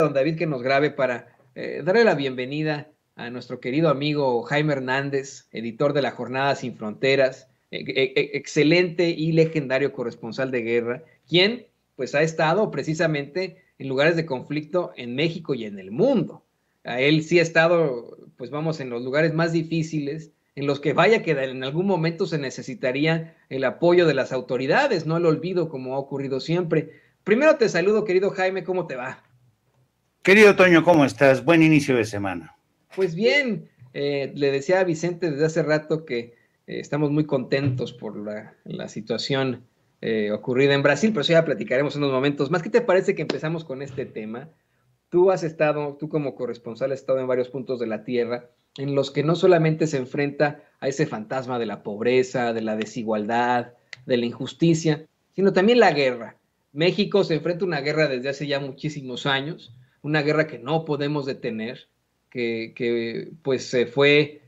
don David que nos grabe para darle la bienvenida a nuestro querido amigo Jaime Hernández, editor de La Jornada Sin Fronteras, excelente y legendario corresponsal de guerra, quien pues ha estado precisamente en lugares de conflicto en México y en el mundo. A él sí ha estado, pues vamos, en los lugares más difíciles, en los que vaya que en algún momento se necesitaría el apoyo de las autoridades, no el olvido como ha ocurrido siempre. Primero te saludo, querido Jaime, ¿cómo te va? Querido Toño, ¿cómo estás? Buen inicio de semana. Pues bien, le decía a Vicente desde hace rato que estamos muy contentos por la situación ocurrida en Brasil, pero eso ya platicaremos en unos momentos más. ¿Qué te parece que empezamos con este tema? Tú como corresponsal has estado en varios puntos de la Tierra en los que no solamente se enfrenta a ese fantasma de la pobreza, de la desigualdad, de la injusticia, sino también la guerra. México se enfrenta a una guerra desde hace ya muchísimos años, una guerra que no podemos detener, que pues fue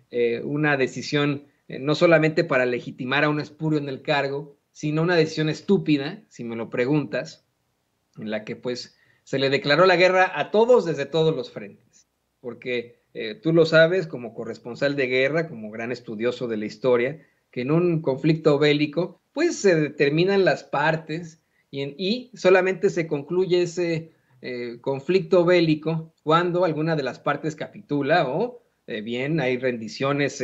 una decisión no solamente para legitimar a un espurio en el cargo, sino una decisión estúpida, si me lo preguntas, en la que pues se le declaró la guerra a todos desde todos los frentes, porque tú lo sabes como corresponsal de guerra, como gran estudioso de la historia, que en un conflicto bélico pues se determinan las partes y solamente se concluye ese conflicto bélico cuando alguna de las partes capitula o bien hay rendiciones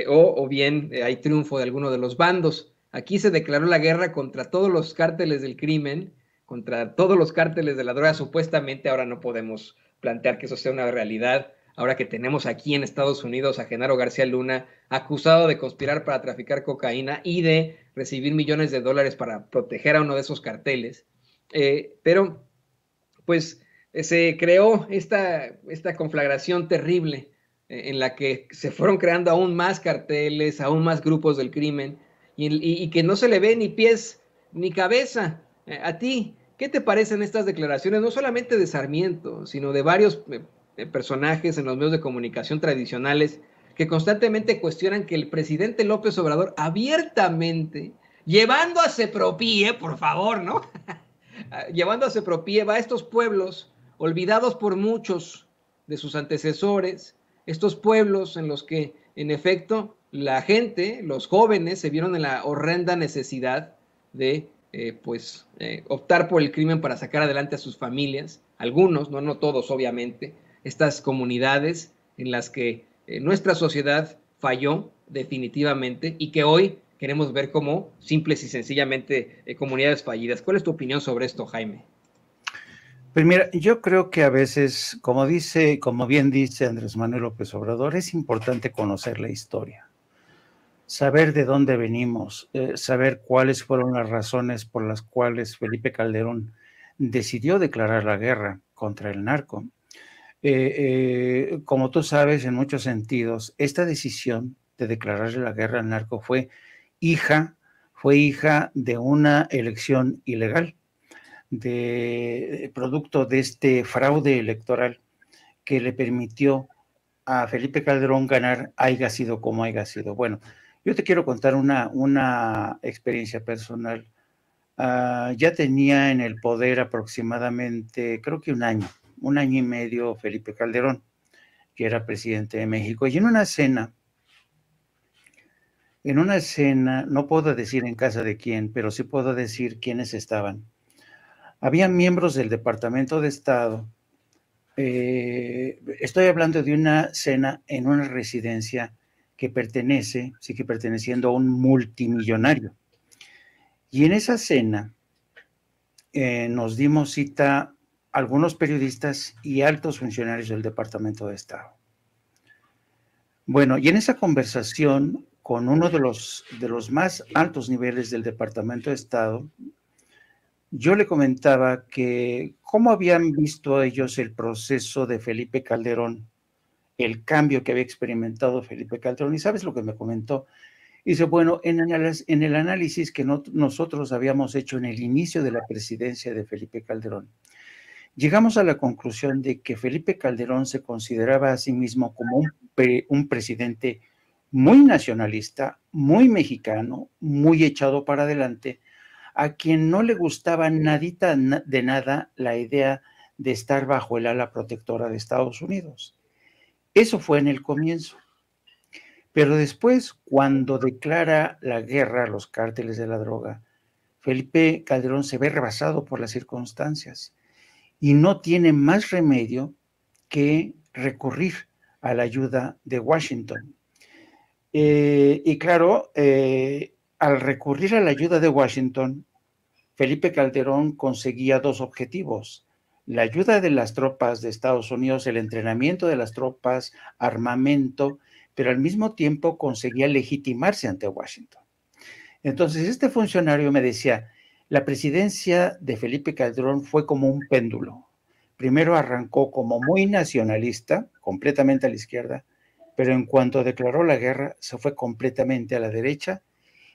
o bien hay triunfo de alguno de los bandos. Aquí se declaró la guerra contra todos los cárteles del crimen, contra todos los cárteles de la droga. Supuestamente ahora no podemos plantear que eso sea una realidad, ahora que tenemos aquí en Estados Unidos a Genaro García Luna acusado de conspirar para traficar cocaína y de recibir millones de dólares para proteger a uno de esos carteles. Pero pues se creó esta conflagración terrible en la que se fueron creando aún más carteles, aún más grupos del crimen y que no se le ve ni pies ni cabeza. A ti, ¿qué te parecen estas declaraciones? No solamente de Sarmiento, sino de varios personajes en los medios de comunicación tradicionales que constantemente cuestionan que el presidente López Obrador abiertamente, llevando a Sepropie, por favor, ¿no? Llevando a Sepropie, va a estos pueblos olvidados por muchos de sus antecesores, estos pueblos en los que, en efecto, la gente, los jóvenes, se vieron en la horrenda necesidad de optar por el crimen para sacar adelante a sus familias, algunos, no todos obviamente, estas comunidades en las que nuestra sociedad falló definitivamente y que hoy queremos ver como simples y sencillamente comunidades fallidas. ¿Cuál es tu opinión sobre esto, Jaime? Pues mira, yo creo que a veces, como bien dice Andrés Manuel López Obrador, es importante conocer la historia, saber de dónde venimos, saber cuáles fueron las razones por las cuales Felipe Calderón decidió declarar la guerra contra el narco. Como tú sabes, en muchos sentidos, esta decisión de declararle la guerra al narco fue hija de una elección ilegal, producto de este fraude electoral que le permitió a Felipe Calderón ganar, haya sido como haya sido. Bueno, yo te quiero contar una experiencia personal. Ya tenía en el poder aproximadamente, creo que un año y medio Felipe Calderón, que era presidente de México, y en una cena, no puedo decir en casa de quién, pero sí puedo decir quiénes estaban. Había miembros del Departamento de Estado. Estoy hablando de una cena en una residencia que sigue perteneciendo a un multimillonario. Y en esa cena nos dimos cita algunos periodistas y altos funcionarios del Departamento de Estado. Bueno, y en esa conversación con uno de los más altos niveles del Departamento de Estado, yo le comentaba que cómo habían visto ellos el proceso de Felipe Calderón, el cambio que había experimentado Felipe Calderón, y ¿sabes lo que me comentó? Dice, bueno, en el análisis que nosotros habíamos hecho en el inicio de la presidencia de Felipe Calderón, llegamos a la conclusión de que Felipe Calderón se consideraba a sí mismo como un presidente muy nacionalista, muy mexicano, muy echado para adelante, a quien no le gustaba nadita de nada la idea de estar bajo el ala protectora de Estados Unidos. Eso fue en el comienzo. Pero después, cuando declara la guerra a los cárteles de la droga, Felipe Calderón se ve rebasado por las circunstancias y no tiene más remedio que recurrir a la ayuda de Washington. Y claro, al recurrir a la ayuda de Washington, Felipe Calderón conseguía dos objetivos: la ayuda de las tropas de Estados Unidos, el entrenamiento de las tropas, armamento, pero al mismo tiempo conseguía legitimarse ante Washington. Entonces, este funcionario me decía, la presidencia de Felipe Calderón fue como un péndulo. Primero arrancó como muy nacionalista, completamente a la izquierda, pero en cuanto declaró la guerra, se fue completamente a la derecha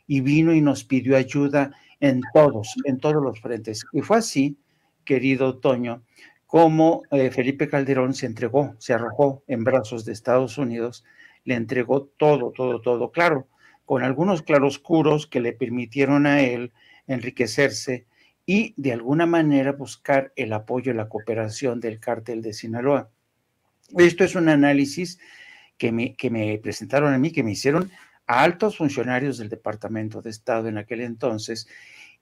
y vino y nos pidió ayuda en todos los frentes. Y fue así, querido Toño, como Felipe Calderón se entregó, se arrojó en brazos de Estados Unidos, le entregó todo, todo, todo, claro, con algunos claroscuros que le permitieron a él enriquecerse y de alguna manera buscar el apoyo y la cooperación del cártel de Sinaloa. Esto es un análisis que me presentaron a mí, que me hicieron a altos funcionarios del Departamento de Estado en aquel entonces,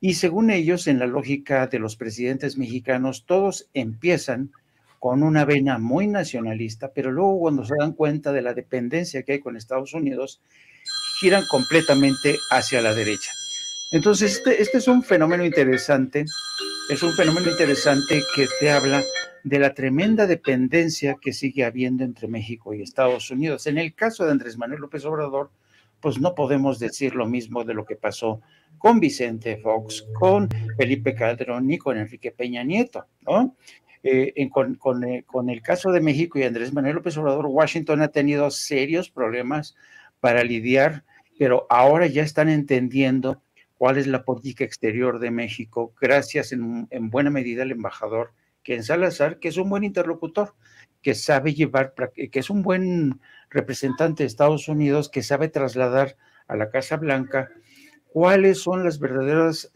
y según ellos, en la lógica de los presidentes mexicanos, todos empiezan con una vena muy nacionalista, pero luego cuando se dan cuenta de la dependencia que hay con Estados Unidos, giran completamente hacia la derecha. Entonces, este es un fenómeno interesante, que te habla de la tremenda dependencia que sigue habiendo entre México y Estados Unidos. En el caso de Andrés Manuel López Obrador, pues no podemos decir lo mismo de lo que pasó con Vicente Fox, con Felipe Calderón ni con Enrique Peña Nieto, ¿no? Con el caso de México y Andrés Manuel López Obrador, Washington ha tenido serios problemas para lidiar, pero ahora ya están entendiendo cuál es la política exterior de México, gracias en buena medida al embajador Ken Salazar, que es un buen interlocutor, que sabe llevar, que es un buen representante de Estados Unidos, que sabe trasladar a la Casa Blanca cuáles son las verdaderas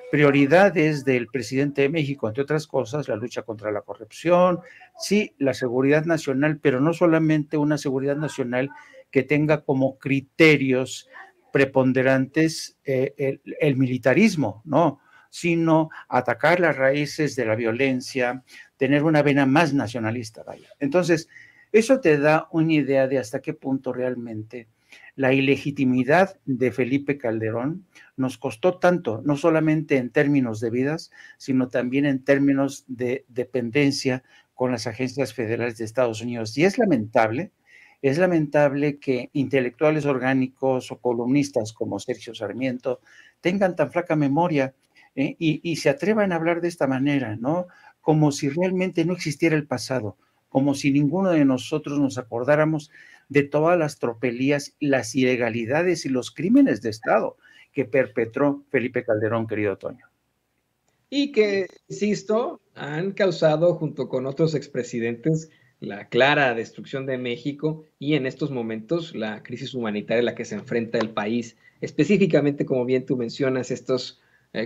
prioridades del presidente de México, entre otras cosas, la lucha contra la corrupción, sí, la seguridad nacional, pero no solamente una seguridad nacional que tenga como criterios preponderantes el militarismo, ¿no? Sino atacar las raíces de la violencia, tener una vena más nacionalista, vaya. Entonces, eso te da una idea de hasta qué punto realmente la ilegitimidad de Felipe Calderón nos costó tanto, no solamente en términos de vidas, sino también en términos de dependencia con las agencias federales de Estados Unidos. Y es lamentable que intelectuales orgánicos o columnistas como Sergio Sarmiento tengan tan flaca memoria y se atrevan a hablar de esta manera, ¿no? Como si realmente no existiera el pasado, como si ninguno de nosotros nos acordáramos de todas las tropelías, las ilegalidades y los crímenes de Estado que perpetró Felipe Calderón, querido Toño. Y que, insisto, han causado junto con otros expresidentes la clara destrucción de México y en estos momentos la crisis humanitaria a la que se enfrenta el país. Específicamente, como bien tú mencionas, estos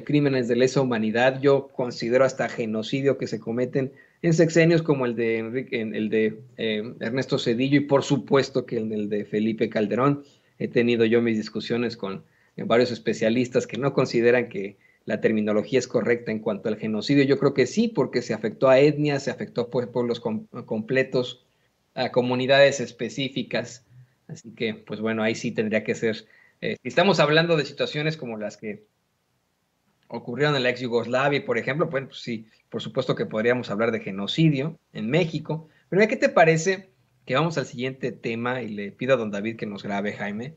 crímenes de lesa humanidad, yo considero hasta genocidio que se cometen en sexenios como el de Ernesto Zedillo y por supuesto que el de Felipe Calderón. He tenido yo mis discusiones con varios especialistas que no consideran que la terminología es correcta en cuanto al genocidio. Yo creo que sí, porque se afectó a etnias, se afectó a pueblos completos, a comunidades específicas. Así que, pues bueno, ahí sí tendría que ser. Si estamos hablando de situaciones como las que ocurrieron en la ex Yugoslavia, por ejemplo, pues sí, por supuesto que podríamos hablar de genocidio en México. Pero ¿qué te parece que vamos al siguiente tema? Y le pido a don David que nos grabe, Jaime.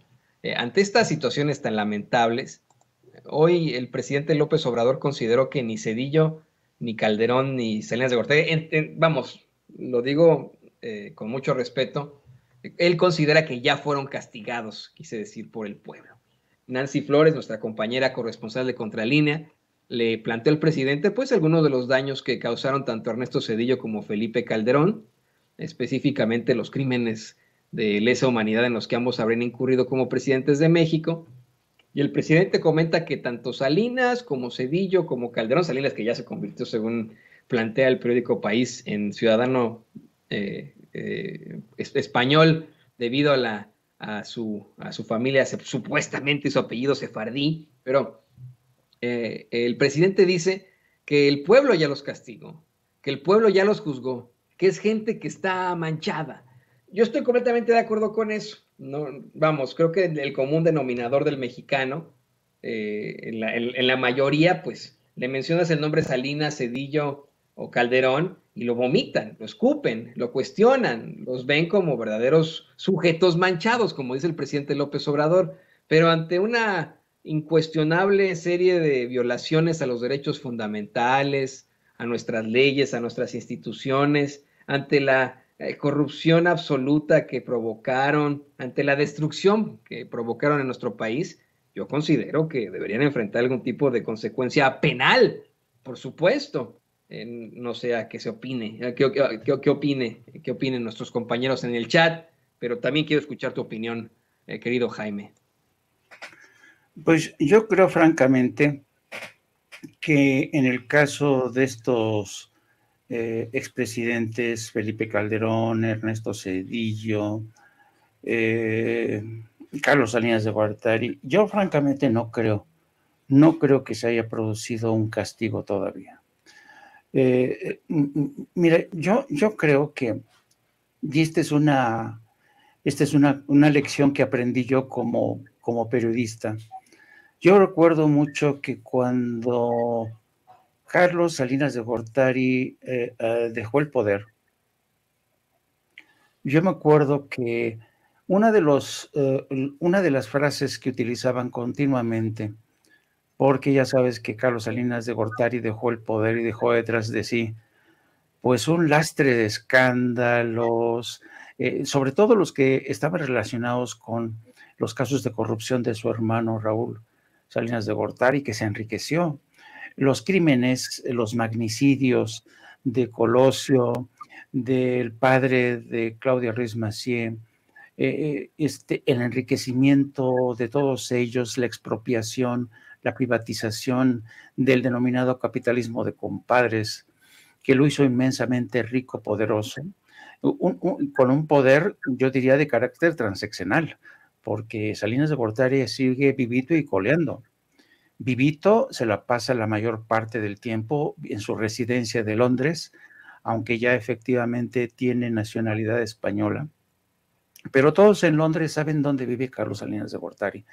Ante estas situaciones tan lamentables, hoy el presidente López Obrador consideró que ni Zedillo, ni Calderón, ni Salinas de Gortari, vamos, lo digo con mucho respeto, él considera que ya fueron castigados, quise decir, por el pueblo. Nancy Flores, nuestra compañera corresponsal de Contralínea, le planteó al presidente pues algunos de los daños que causaron tanto Ernesto Zedillo como Felipe Calderón, específicamente los crímenes de lesa humanidad en los que ambos habrían incurrido como presidentes de México. Y el presidente comenta que tanto Salinas como Zedillo como Calderón, Salinas que ya se convirtió según plantea el periódico País en Ciudadano español debido a su familia, supuestamente su apellido sefardí, pero el presidente dice que el pueblo ya los castigó, que el pueblo ya los juzgó, que es gente que está manchada. Yo estoy completamente de acuerdo con eso. No, vamos, creo que el común denominador del mexicano, en la mayoría, pues le mencionas el nombre Salinas, Cedillo o Calderón y lo vomitan, lo escupen, lo cuestionan, los ven como verdaderos sujetos manchados, como dice el presidente López Obrador, pero ante una incuestionable serie de violaciones a los derechos fundamentales, a nuestras leyes, a nuestras instituciones, ante la corrupción absoluta que provocaron, ante la destrucción que provocaron en nuestro país, yo considero que deberían enfrentar algún tipo de consecuencia penal, por supuesto. No sé a qué se opine, qué opinen nuestros compañeros en el chat, pero también quiero escuchar tu opinión, querido Jaime. Pues yo creo francamente que en el caso de estos expresidentes, Felipe Calderón, Ernesto Zedillo, Carlos Salinas de Gortari, yo francamente no creo que se haya producido un castigo todavía. Mire, yo creo que, y esta es una lección que aprendí yo como periodista. Yo recuerdo mucho que cuando Carlos Salinas de Gortari dejó el poder, yo me acuerdo que una de las frases que utilizaban continuamente, porque ya sabes que Carlos Salinas de Gortari dejó el poder y dejó detrás de sí pues un lastre de escándalos, sobre todo los que estaban relacionados con los casos de corrupción de su hermano Raúl Salinas de Gortari, que se enriqueció, los crímenes, los magnicidios de Colosio, del padre de Claudia Ruiz Massieu, el enriquecimiento de todos ellos, la expropiación, la privatización del denominado capitalismo de compadres, que lo hizo inmensamente rico, poderoso, con un poder, yo diría, de carácter transeccional, porque Salinas de Gortari sigue vivito y coleando. Vivito se la pasa la mayor parte del tiempo en su residencia de Londres, aunque ya efectivamente tiene nacionalidad española. Pero todos en Londres saben dónde vive Carlos Salinas de Gortari.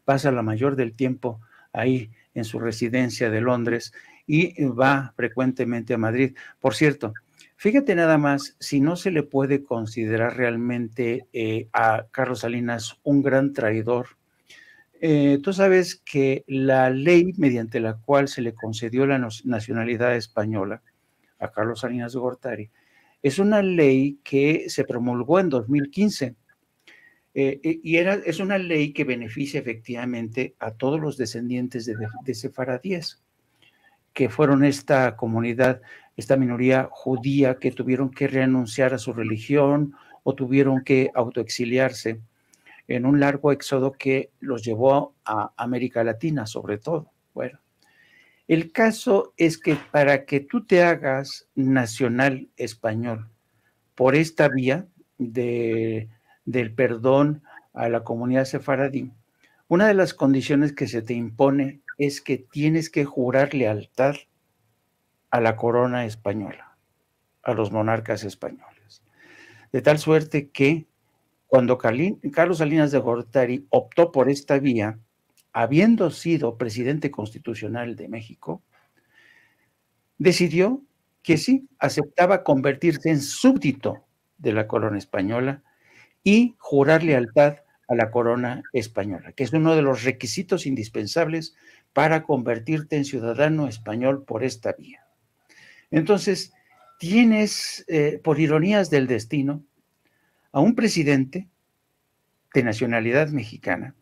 Pasa la mayor del tiempo ahí en su residencia de Londres y va frecuentemente a Madrid. Por cierto, fíjate nada más, si no se le puede considerar realmente a Carlos Salinas un gran traidor. Tú sabes que la ley mediante la cual se le concedió la nacionalidad española a Carlos Salinas de Gortari es una ley que se promulgó en 2015. Es una ley que beneficia efectivamente a todos los descendientes de sefaradíes, que fueron esta comunidad, esta minoría judía que tuvieron que renunciar a su religión o tuvieron que autoexiliarse en un largo éxodo que los llevó a América Latina, sobre todo. Bueno, el caso es que para que tú te hagas nacional español por esta vía del perdón a la comunidad sefaradí, una de las condiciones que se te impone es que tienes que jurar lealtad a la corona española, a los monarcas españoles. De tal suerte que cuando Carlos Salinas de Gortari optó por esta vía, habiendo sido presidente constitucional de México, decidió que sí, aceptaba convertirse en súbdito de la corona española y jurar lealtad a la corona española, que es uno de los requisitos indispensables para convertirte en ciudadano español por esta vía. Entonces, tienes, por ironías del destino, a un presidente de nacionalidad mexicana,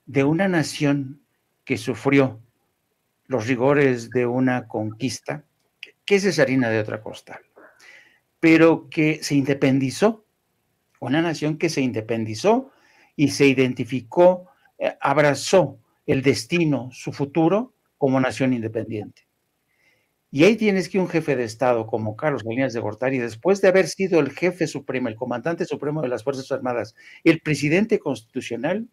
de una nación que sufrió los rigores de una conquista, que es harina de otra costal, pero que se independizó, una nación que se independizó y se identificó, abrazó el destino, su futuro, como nación independiente. Y ahí tienes que un jefe de Estado como Carlos Salinas de Gortari, después de haber sido el jefe supremo, el comandante supremo de las Fuerzas Armadas, el presidente constitucional,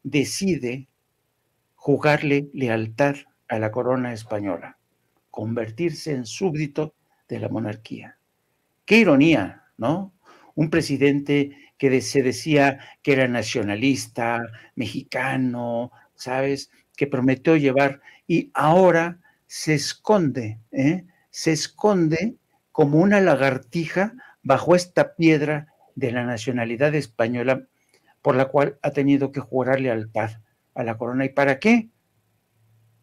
decide jugarle lealtad a la corona española, convertirse en súbdito de la monarquía. Qué ironía, ¿no? Un presidente que se decía que era nacionalista, mexicano, ¿sabes? Que prometió llevar, y ahora se esconde, se esconde como una lagartija bajo esta piedra de la nacionalidad española por la cual ha tenido que jurar lealtad a la corona. ¿Y para qué?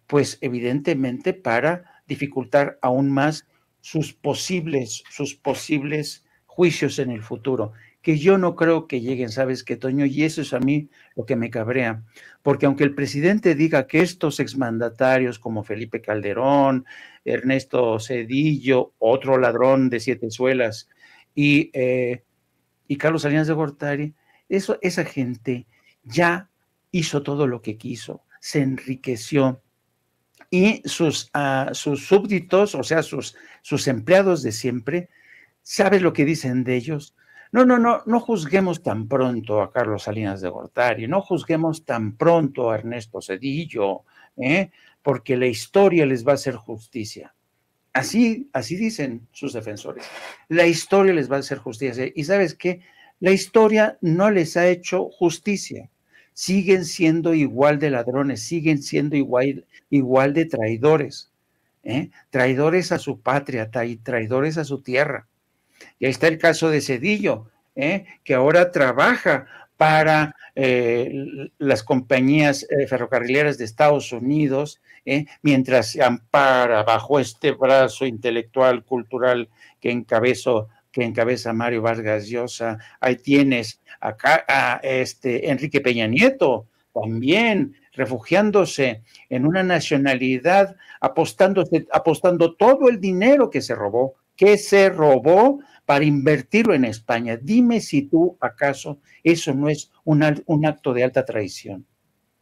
Pues evidentemente para dificultar aún más sus posibles juicios en el futuro, que yo no creo que lleguen, ¿sabes qué, Toño? Y eso es a mí lo que me cabrea, porque aunque el presidente diga que estos exmandatarios como Felipe Calderón, Ernesto Zedillo, otro ladrón de siete suelas, y Carlos Salinas de Gortari, esa gente ya hizo todo lo que quiso, se enriqueció, y sus súbditos, o sea, sus empleados de siempre, ¿sabes lo que dicen de ellos? No, no, no, no juzguemos tan pronto a Carlos Salinas de Gortari, no juzguemos tan pronto a Ernesto Zedillo, porque la historia les va a hacer justicia. Así dicen sus defensores. La historia les va a hacer justicia. ¿Y sabes qué? La historia no les ha hecho justicia. Siguen siendo igual de ladrones, siguen siendo igual de traidores. Traidores a su patria, traidores a su tierra. Y ahí está el caso de Zedillo, que ahora trabaja para las compañías ferrocarrileras de Estados Unidos, mientras se ampara bajo este brazo intelectual, cultural que encabeza Mario Vargas Llosa. Ahí tienes acá a Enrique Peña Nieto, también refugiándose en una nacionalidad, apostando todo el dinero que se robó para invertirlo en España. Dime si tú acaso eso no es un acto de alta traición.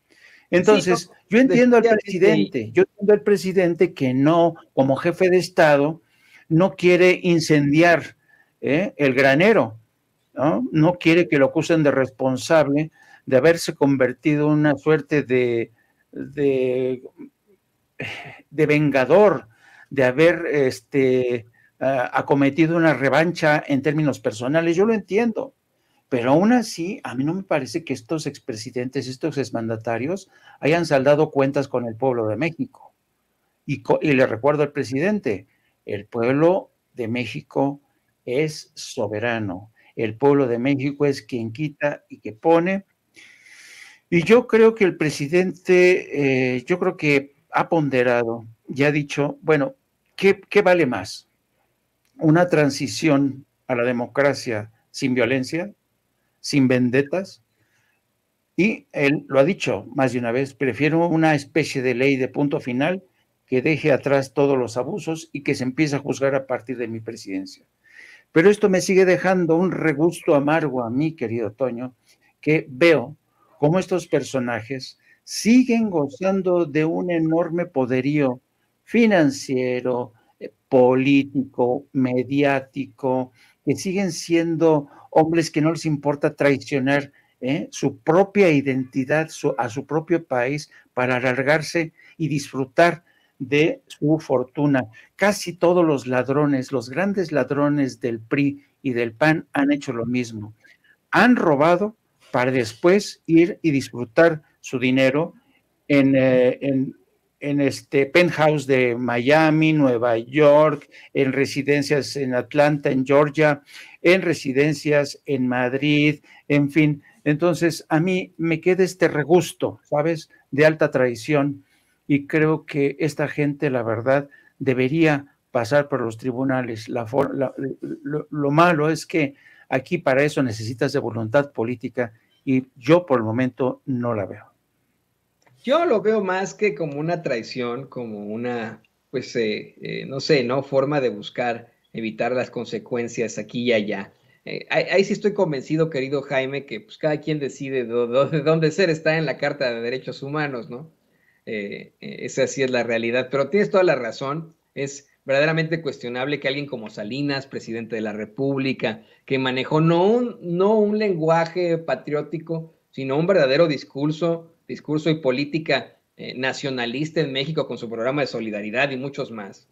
Sí, no, Entonces, yo entiendo al presidente que no, como jefe de Estado, no quiere incendiar el granero, ¿no? No quiere que lo acusen de responsable de haberse convertido en una suerte de vengador, de haber acometido una revancha en términos personales. Yo lo entiendo, pero aún así, a mí no me parece que estos expresidentes, estos exmandatarios, hayan saldado cuentas con el pueblo de México. Y le recuerdo al presidente, el pueblo de México es soberano. El pueblo de México es quien quita y que pone. Y yo creo que el presidente, yo creo que ha ponderado y ha dicho, bueno, ¿qué vale más? ¿Una transición a la democracia sin violencia, sin vendetas? Y él lo ha dicho más de una vez, prefiero una especie de ley de punto final que deje atrás todos los abusos y que se empiece a juzgar a partir de mi presidencia. Pero esto me sigue dejando un regusto amargo a mí, querido Toño, que veo cómo estos personajes siguen gozando de un enorme poderío financiero, político, mediático, que siguen siendo hombres que no les importa traicionar su propia identidad, a su propio país, para alargarse y disfrutar de su fortuna. Casi todos los ladrones, los grandes ladrones del PRI y del PAN han hecho lo mismo. Han robado para después ir y disfrutar su dinero en este penthouse de Miami, Nueva York, en residencias en Atlanta, en Georgia, en residencias en Madrid, en fin. Entonces, a mí me queda este regusto, ¿sabes?, de alta traición, y creo que esta gente, la verdad, debería pasar por los tribunales. Lo malo es que aquí para eso necesitas de voluntad política y yo por el momento no la veo. Yo lo veo más que como una traición, como una, pues, no sé, ¿no? Forma de buscar evitar las consecuencias aquí y allá. Ahí sí estoy convencido, querido Jaime, que pues cada quien decide de dónde ser, está en la Carta de Derechos Humanos, ¿no? Esa sí es la realidad, pero tienes toda la razón. Es verdaderamente cuestionable que alguien como Salinas, presidente de la República, que manejó no un lenguaje patriótico, sino un verdadero discurso y política nacionalista en México con su programa de solidaridad y muchos más,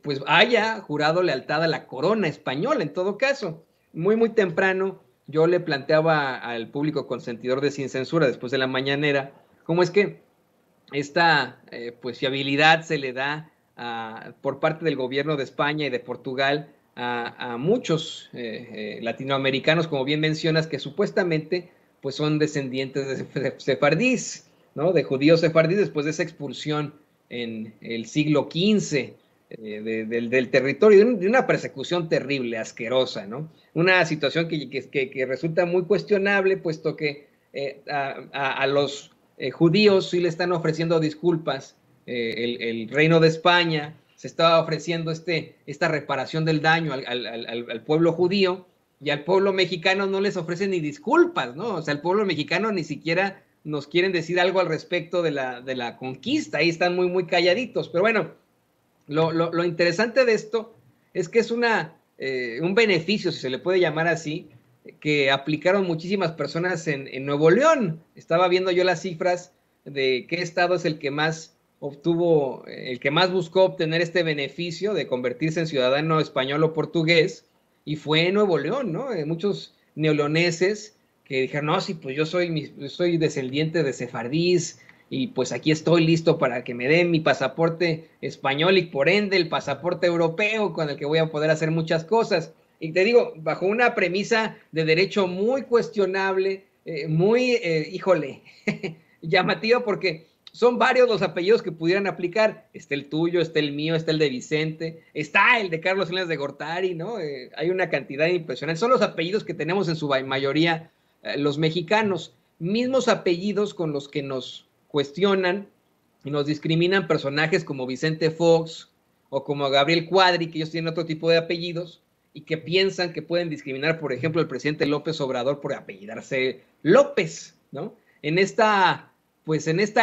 pues haya jurado lealtad a la corona española en todo caso. Muy, muy temprano yo le planteaba al público consentidor de Sin Censura después de la mañanera cómo es que esta pues fiabilidad se le da por parte del gobierno de España y de Portugal a muchos latinoamericanos, como bien mencionas, que supuestamente pues son descendientes de sefardíes, ¿no? De judíos sefardíes después de esa expulsión en el siglo XV del territorio, de una persecución terrible, asquerosa, ¿no? Una situación que resulta muy cuestionable, puesto que a los judíos sí le están ofreciendo disculpas, el Reino de España se estaba ofreciendo esta reparación del daño al pueblo judío, y al pueblo mexicano no les ofrecen ni disculpas, ¿no? O sea, el pueblo mexicano ni siquiera nos quieren decir algo al respecto de la conquista, ahí están muy, muy calladitos, pero bueno, lo interesante de esto es que es un beneficio, si se le puede llamar así, que aplicaron muchísimas personas en Nuevo León. Estaba viendo yo las cifras de qué estado es el que más obtuvo, el que más buscó obtener este beneficio de convertirse en ciudadano español o portugués, y fue Nuevo León, ¿no? Muchos neoleoneses que dijeron, no, sí, pues yo soy descendiente de sefardíes, y pues aquí estoy listo para que me den mi pasaporte español y por ende el pasaporte europeo con el que voy a poder hacer muchas cosas. Y te digo, bajo una premisa de derecho muy cuestionable, híjole, llamativa, porque son varios los apellidos que pudieran aplicar. Está el tuyo, está el mío, está el de Vicente, está el de Carlos Salinas de Gortari, ¿no? Hay una cantidad impresionante. Son los apellidos que tenemos en su mayoría los mexicanos, mismos apellidos con los que nos cuestionan y nos discriminan personajes como Vicente Fox o como Gabriel Cuadri, que ellos tienen otro tipo de apellidos y que piensan que pueden discriminar, por ejemplo, al presidente López Obrador por apellidarse López, ¿no? En esta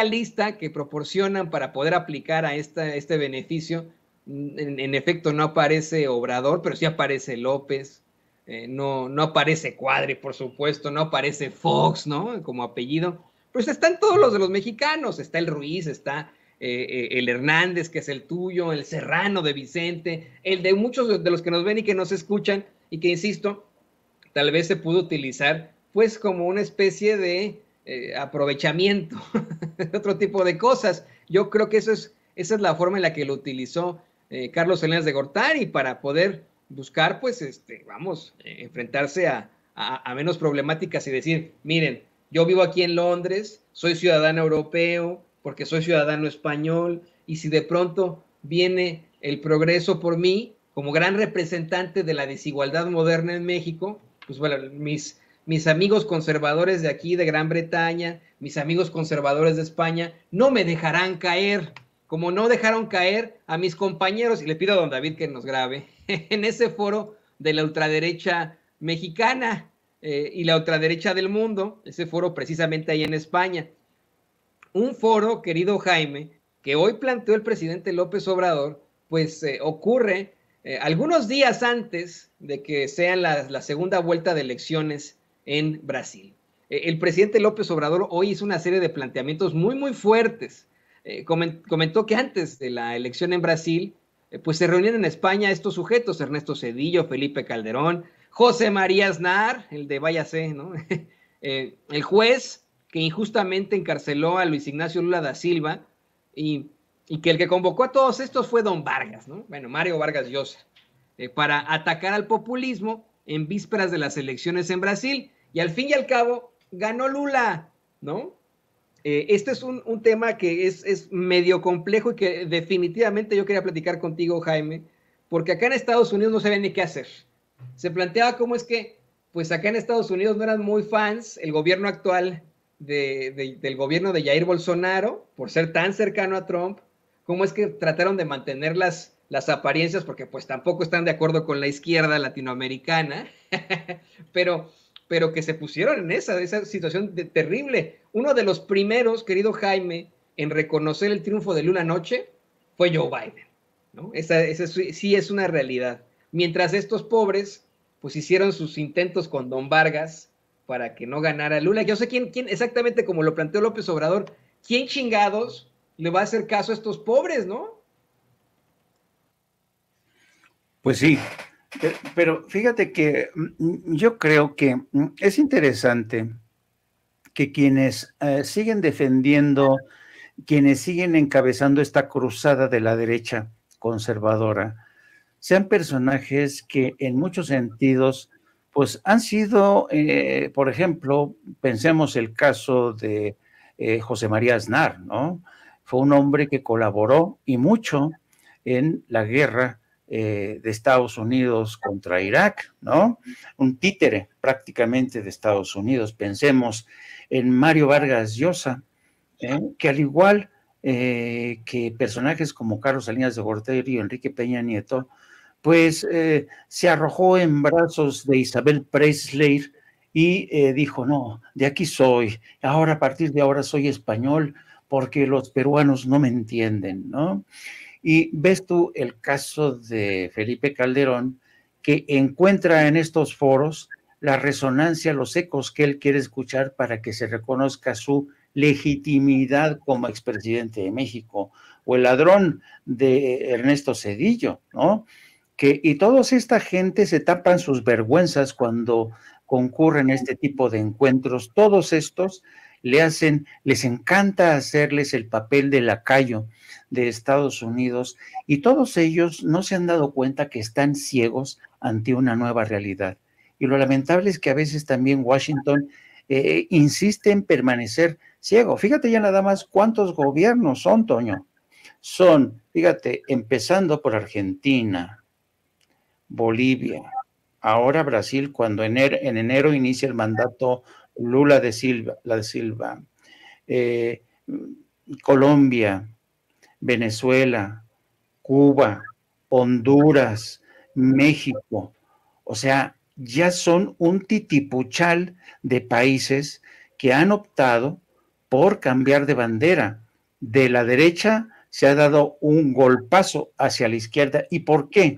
lista que proporcionan para poder aplicar a este beneficio, en efecto no aparece Obrador, pero sí aparece López, no aparece Cuadri, por supuesto, no aparece Fox, ¿no? Como apellido. Pues están todos los de los mexicanos, está el Ruiz, está el Hernández, que es el tuyo, el Serrano de Vicente, el de muchos de los que nos ven y que nos escuchan, y que, insisto, tal vez se pudo utilizar pues como una especie de aprovechamiento de otro tipo de cosas. Yo creo que esa es la forma en la que lo utilizó Carlos Salinas de Gortari para poder buscar, pues, enfrentarse a menos problemáticas y decir, miren, yo vivo aquí en Londres, soy ciudadano europeo, porque soy ciudadano español, y si de pronto viene el progreso por mí, como gran representante de la desigualdad moderna en México, pues bueno, mis amigos conservadores de aquí, de Gran Bretaña, mis amigos conservadores de España, no me dejarán caer, como no dejaron caer a mis compañeros, y le pido a don David que nos grabe, en ese foro de la ultraderecha mexicana, y la ultraderecha del mundo, ese foro precisamente ahí en España. Un foro, querido Jaime, que hoy planteó el presidente López Obrador, pues ocurre algunos días antes de que sean la segunda vuelta de elecciones en Brasil. El presidente López Obrador hoy hizo una serie de planteamientos muy, muy fuertes. Comentó que antes de la elección en Brasil, pues se reunían en España estos sujetos, Ernesto Zedillo, Felipe Calderón, José María Aznar, el de váyase, ¿no? El juez que injustamente encarceló a Luis Ignacio Lula da Silva, y que el que convocó a todos estos fue don Vargas, ¿no? Bueno, Mario Vargas Llosa, para atacar al populismo en vísperas de las elecciones en Brasil, y al fin y al cabo ganó Lula, ¿no? Este es un tema que es medio complejo y que definitivamente yo quería platicar contigo, Jaime, porque acá en Estados Unidos no sabían ni qué hacer. Se planteaba cómo es que, pues acá en Estados Unidos no eran muy fans el gobierno actual del gobierno de Jair Bolsonaro, por ser tan cercano a Trump, cómo es que trataron de mantener las apariencias, porque pues tampoco están de acuerdo con la izquierda latinoamericana, pero que se pusieron en esa situación terrible. Uno de los primeros, querido Jaime, en reconocer el triunfo de Lula anoche fue Joe Biden, ¿no? Esa sí es una realidad. Mientras estos pobres, pues hicieron sus intentos con Don Vargas para que no ganara Lula. Yo sé quién exactamente como lo planteó López Obrador, quién chingados le va a hacer caso a estos pobres, ¿no? Pues sí, pero fíjate que yo creo que es interesante que quienes siguen defendiendo, quienes siguen encabezando esta cruzada de la derecha conservadora, sean personajes que en muchos sentidos, pues han sido, por ejemplo, pensemos el caso de José María Aznar, ¿no? Fue un hombre que colaboró y mucho en la guerra de Estados Unidos contra Irak, ¿no? Un títere prácticamente de Estados Unidos. Pensemos en Mario Vargas Llosa, que al igual que personajes como Carlos Salinas de Gortari y Enrique Peña Nieto, pues se arrojó en brazos de Isabel Presley y dijo, no, de aquí soy, ahora a partir de ahora soy español porque los peruanos no me entienden, ¿no? Y ves tú el caso de Felipe Calderón, que encuentra en estos foros la resonancia, los ecos que él quiere escuchar para que se reconozca su legitimidad como expresidente de México, o el ladrón de Ernesto Zedillo, ¿no? Y toda esta gente se tapan sus vergüenzas cuando concurren a este tipo de encuentros. Todos estos les encanta hacerles el papel de lacayo de Estados Unidos, y todos ellos no se han dado cuenta que están ciegos ante una nueva realidad. Y lo lamentable es que a veces también Washington insiste en permanecer ciego. Fíjate ya nada más cuántos gobiernos son, Toño. Son, fíjate, empezando por Argentina, Bolivia, ahora Brasil, cuando en enero inicia el mandato Lula da Silva, Colombia, Venezuela, Cuba, Honduras, México. O sea, ya son un titipuchal de países que han optado por cambiar de bandera. De la derecha se ha dado un golpazo hacia la izquierda. ¿Y por qué?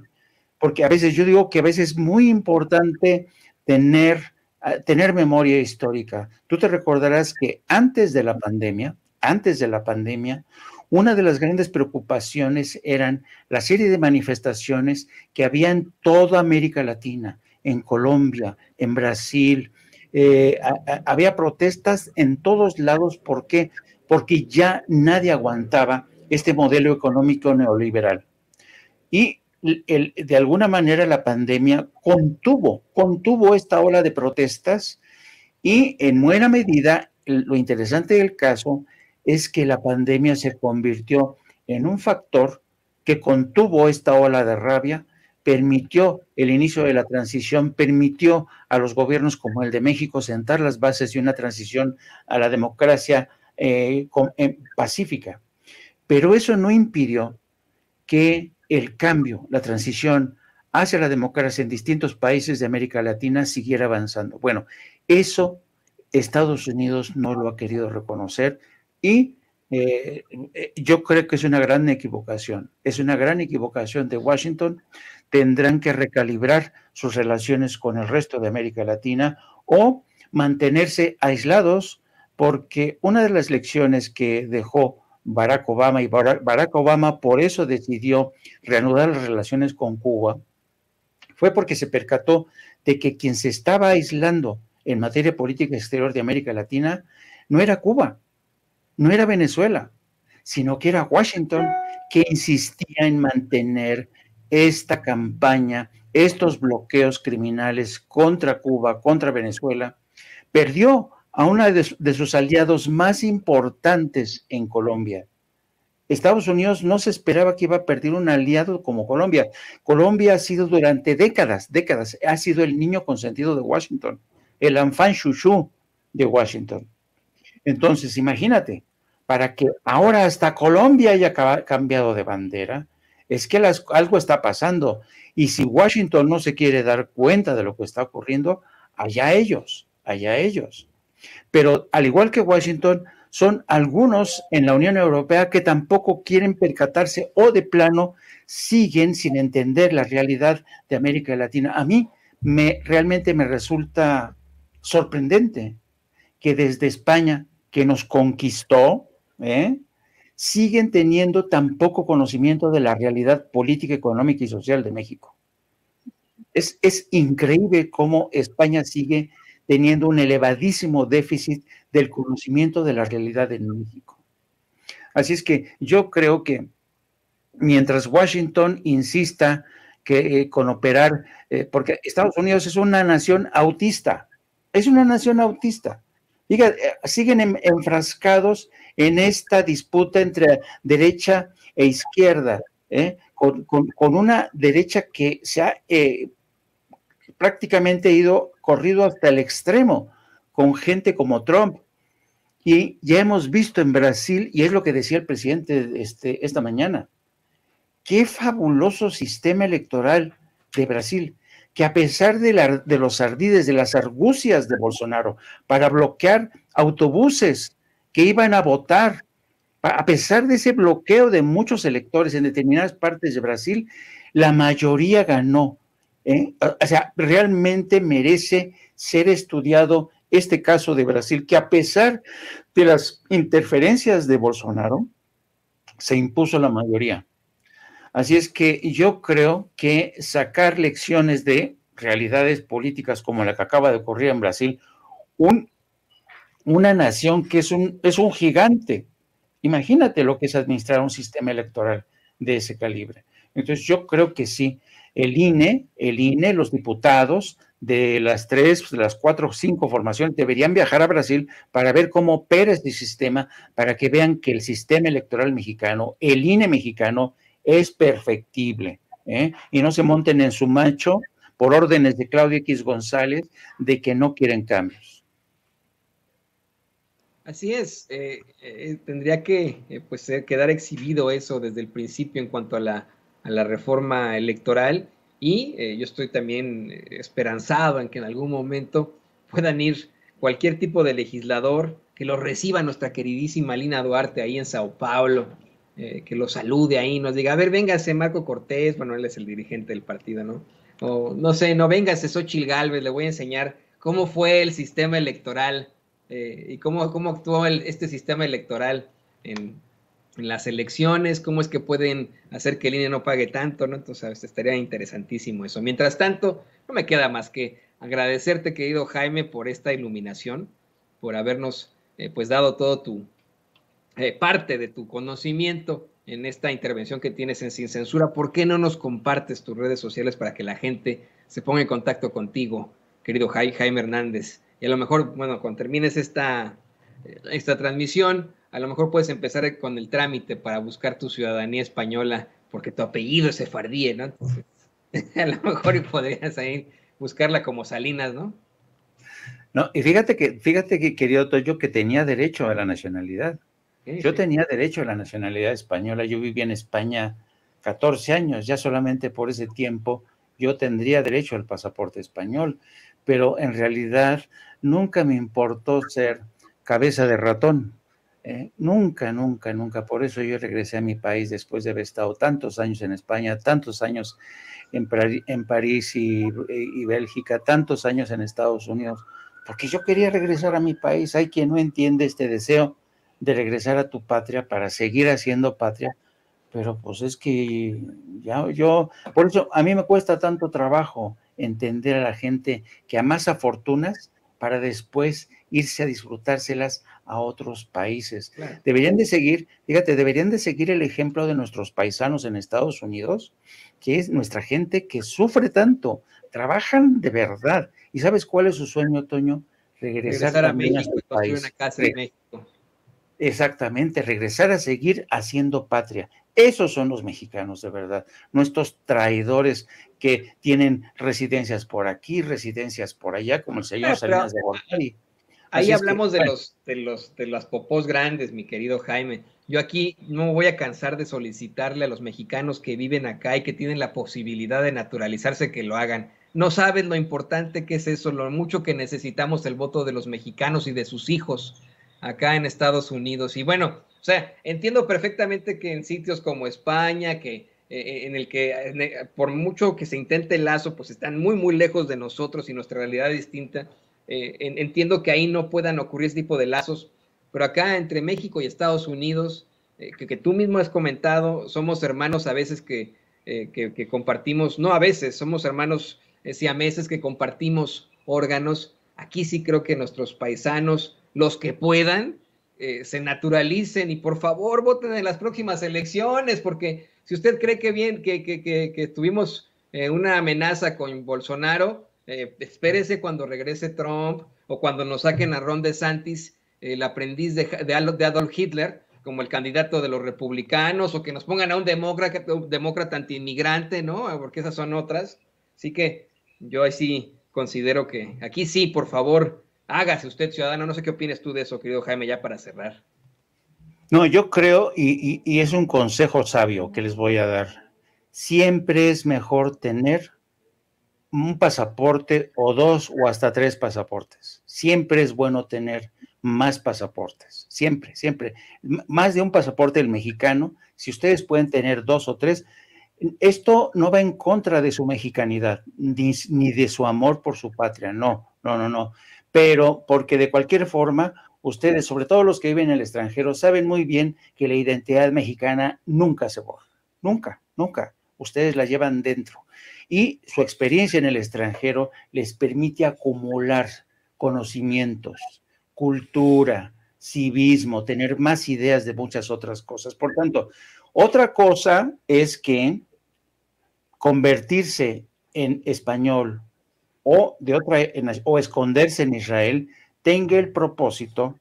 Porque a veces yo digo que a veces es muy importante tener memoria histórica. Tú te recordarás que antes de la pandemia, una de las grandes preocupaciones eran la serie de manifestaciones que había en toda América Latina, en Colombia, en Brasil. Había protestas en todos lados. ¿Por qué? Porque ya nadie aguantaba este modelo económico neoliberal. Y de alguna manera la pandemia contuvo esta ola de protestas, y en buena medida lo interesante del caso es que la pandemia se convirtió en un factor que contuvo esta ola de rabia, permitió el inicio de la transición, permitió a los gobiernos como el de México sentar las bases de una transición a la democracia pacífica. Pero eso no impidió que el cambio, la transición hacia la democracia en distintos países de América Latina siguiera avanzando. Bueno, eso Estados Unidos no lo ha querido reconocer, y yo creo que es una gran equivocación. Es una gran equivocación de Washington. Tendrán que recalibrar sus relaciones con el resto de América Latina o mantenerse aislados, porque una de las lecciones que dejó Barack Obama, y Barack Obama por eso decidió reanudar las relaciones con Cuba, fue porque se percató de que quien se estaba aislando en materia política exterior de América Latina no era Cuba, no era Venezuela, sino que era Washington, que insistía en mantener esta campaña, estos bloqueos criminales contra Cuba, contra Venezuela. Perdió a uno de sus aliados más importantes en Colombia. Estados Unidos no se esperaba que iba a perder un aliado como Colombia. Colombia ha sido durante décadas, ha sido el niño consentido de Washington, el enfant chouchou de Washington. Entonces, imagínate, para que ahora hasta Colombia haya cambiado de bandera, es que algo está pasando. Y si Washington no se quiere dar cuenta de lo que está ocurriendo, allá ellos. Pero al igual que Washington, son algunos en la Unión Europea que tampoco quieren percatarse o de plano siguen sin entender la realidad de América Latina. A mí realmente me resulta sorprendente que desde España, que nos conquistó, siguen teniendo tan poco conocimiento de la realidad política, económica y social de México. Es increíble cómo España sigue teniendo un elevadísimo déficit del conocimiento de la realidad en México. Así es que yo creo que mientras Washington insista con operar, porque Estados Unidos es una nación autista, Diga, siguen enfrascados en esta disputa entre derecha e izquierda, con una derecha que se ha prácticamente corrido hasta el extremo, con gente como Trump. Y ya hemos visto en Brasil, y es lo que decía el presidente esta mañana, qué fabuloso sistema electoral de Brasil, que a pesar de los ardides, de las argucias de Bolsonaro, para bloquear autobuses que iban a votar, a pesar de ese bloqueo de muchos electores en determinadas partes de Brasil, la mayoría ganó. O sea, realmente merece ser estudiado este caso de Brasil, que a pesar de las interferencias de Bolsonaro, se impuso la mayoría. Así es que yo creo que sacar lecciones de realidades políticas como la que acaba de ocurrir en Brasil, una nación que es un gigante. Imagínate lo que es administrar un sistema electoral de ese calibre. Entonces yo creo que sí, el INE, los diputados de las 3, de las 4 o 5 formaciones deberían viajar a Brasil para ver cómo opera este sistema, para que vean que el sistema electoral mexicano, el INE mexicano, es perfectible, y no se monten en su macho por órdenes de Claudia X González de que no quieren cambios. Así es, tendría que pues, quedar exhibido eso desde el principio en cuanto a la reforma electoral, y yo estoy también esperanzado en que en algún momento puedan ir cualquier tipo de legislador, que lo reciba nuestra queridísima Lina Duarte ahí en Sao Paulo, que lo salude ahí, nos diga, a ver, véngase Marco Cortés, bueno, él es el dirigente del partido, ¿no? O no sé, no, véngase Xóchitl Gálvez, le voy a enseñar cómo fue el sistema electoral y cómo actuó este sistema electoral en las elecciones, cómo es que pueden hacer que el INE no pague tanto, ¿no? Entonces estaría interesantísimo eso. Mientras tanto, no me queda más que agradecerte, querido Jaime, por esta iluminación, por habernos pues dado todo parte de tu conocimiento en esta intervención que tienes en Sin Censura. ¿Por qué no nos compartes tus redes sociales para que la gente se ponga en contacto contigo, querido Jaime Hernández? Y a lo mejor, bueno, cuando termines esta transmisión, a lo mejor puedes empezar con el trámite para buscar tu ciudadanía española, porque tu apellido es sefardí, ¿no? Entonces, a lo mejor podrías ahí buscarla como Salinas, ¿no? No, y fíjate que, querido Toyo, que tenía derecho a la nacionalidad. Yo tenía derecho a la nacionalidad española. Yo viví en España 14 años, ya solamente por ese tiempo yo tendría derecho al pasaporte español, pero en realidad nunca me importó ser cabeza de ratón. Nunca. Por eso yo regresé a mi país después de haber estado tantos años en España, tantos años en París y Bélgica, tantos años en Estados Unidos, porque yo quería regresar a mi país. Hay quien no entiende este deseo de regresar a tu patria para seguir haciendo patria, pero pues es que por eso a mí me cuesta tanto trabajo entender a la gente que amasa fortunas para después irse a disfrutárselas a otros países. Claro. Deberían de seguir el ejemplo de nuestros paisanos en Estados Unidos, que es nuestra gente que sufre tanto, trabajan de verdad. ¿Y sabes cuál es su sueño, Toño? Regresar a México y construir una casa en México. Exactamente, regresar a seguir haciendo patria. Esos son los mexicanos de verdad, no estos traidores que tienen residencias por aquí, residencias por allá, como el señor Salinas de Gortari. Ahí hablamos de las popós grandes, mi querido Jaime. Yo aquí no me voy a cansar de solicitarle a los mexicanos que viven acá y que tienen la posibilidad de naturalizarse que lo hagan. No sabes lo importante que es eso, lo mucho que necesitamos el voto de los mexicanos y de sus hijos. acá en Estados Unidos. Y bueno, o sea, entiendo perfectamente que en sitios como España, en el que por mucho que se intente el lazo, pues están muy, muy lejos de nosotros y nuestra realidad es distinta. Entiendo que ahí no puedan ocurrir ese tipo de lazos, pero acá entre México y Estados Unidos, que tú mismo has comentado, somos hermanos a veces que compartimos, no a veces, somos hermanos siameses que compartimos órganos. Aquí sí creo que nuestros paisanos, los que puedan, se naturalicen y por favor voten en las próximas elecciones, porque si usted cree que tuvimos una amenaza con Bolsonaro, espérese cuando regrese Trump o cuando nos saquen a Ron DeSantis, el aprendiz de Adolf Hitler, como el candidato de los republicanos, o que nos pongan a un demócrata antiinmigrante, ¿no? Porque esas son otras. Así que yo ahí sí considero que aquí sí, por favor, hágase usted ciudadano. No sé qué opinas tú de eso, querido Jaime, ya para cerrar. No, yo creo, y es un consejo sabio que les voy a dar, siempre es mejor tener un pasaporte o dos o hasta tres pasaportes. Siempre es bueno tener más pasaportes, siempre, siempre. Más de un pasaporte el mexicano, si ustedes pueden tener dos o tres, esto no va en contra de su mexicanidad, ni de su amor por su patria, no, no, no, no. Pero porque de cualquier forma, ustedes, sobre todo los que viven en el extranjero, saben muy bien que la identidad mexicana nunca se borra, nunca, nunca. Ustedes la llevan dentro. Y su experiencia en el extranjero les permite acumular conocimientos, cultura, civismo, tener más ideas de muchas otras cosas. Por tanto, otra cosa es que convertirse en español o de otra o esconderse en Israel tenga el propósito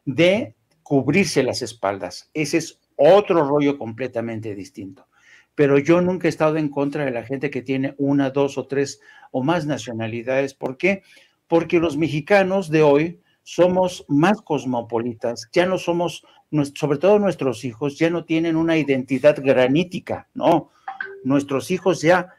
de cubrirse las espaldas. Ese es otro rollo completamente distinto. Pero yo nunca he estado en contra de la gente que tiene una, dos o tres o más nacionalidades. ¿Por qué? Porque los mexicanos de hoy somos más cosmopolitas, ya no somos, sobre todo nuestros hijos, ya no tienen una identidad granítica, ¿no? Nuestros hijos ya,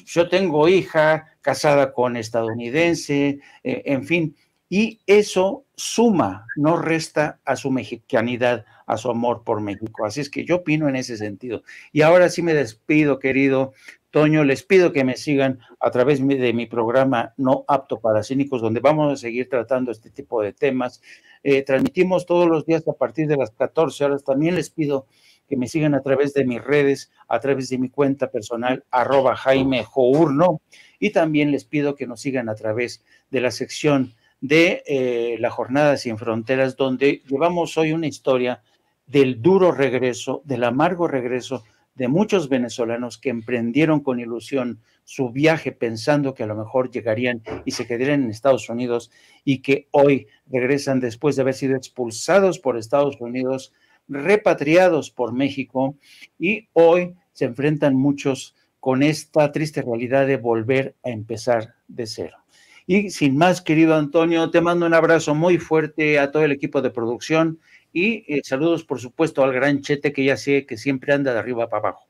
yo tengo hija casada con estadounidense, en fin, y eso suma, no resta a su mexicanidad, a su amor por México. Así es que yo opino en ese sentido. Y ahora sí me despido, querido Toño, les pido que me sigan a través de mi programa No Apto para Cínicos, donde vamos a seguir tratando este tipo de temas. Transmitimos todos los días a partir de las 14 horas. También les pido que me sigan a través de mis redes, a través de mi cuenta personal, @JaimeJourno, y también les pido que nos sigan a través de la sección de la Jornada Sin Fronteras, donde llevamos hoy una historia del duro regreso, del amargo regreso de muchos venezolanos que emprendieron con ilusión su viaje pensando que a lo mejor llegarían y se quedarían en Estados Unidos y que hoy regresan después de haber sido expulsados por Estados Unidos, repatriados por México, y hoy se enfrentan muchos con esta triste realidad de volver a empezar de cero. Y sin más, querido Antonio, te mando un abrazo muy fuerte a todo el equipo de producción y saludos, por supuesto, al gran Chete, que ya sé que siempre anda de arriba para abajo.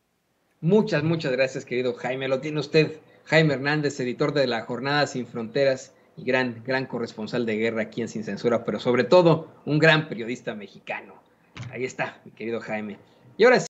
Muchas, muchas gracias, querido Jaime. Lo tiene usted, Jaime Hernández, editor de la Jornada Sin Fronteras y gran corresponsal de guerra aquí en Sin Censura, pero sobre todo un gran periodista mexicano. Ahí está, mi querido Jaime. Y ahora sí.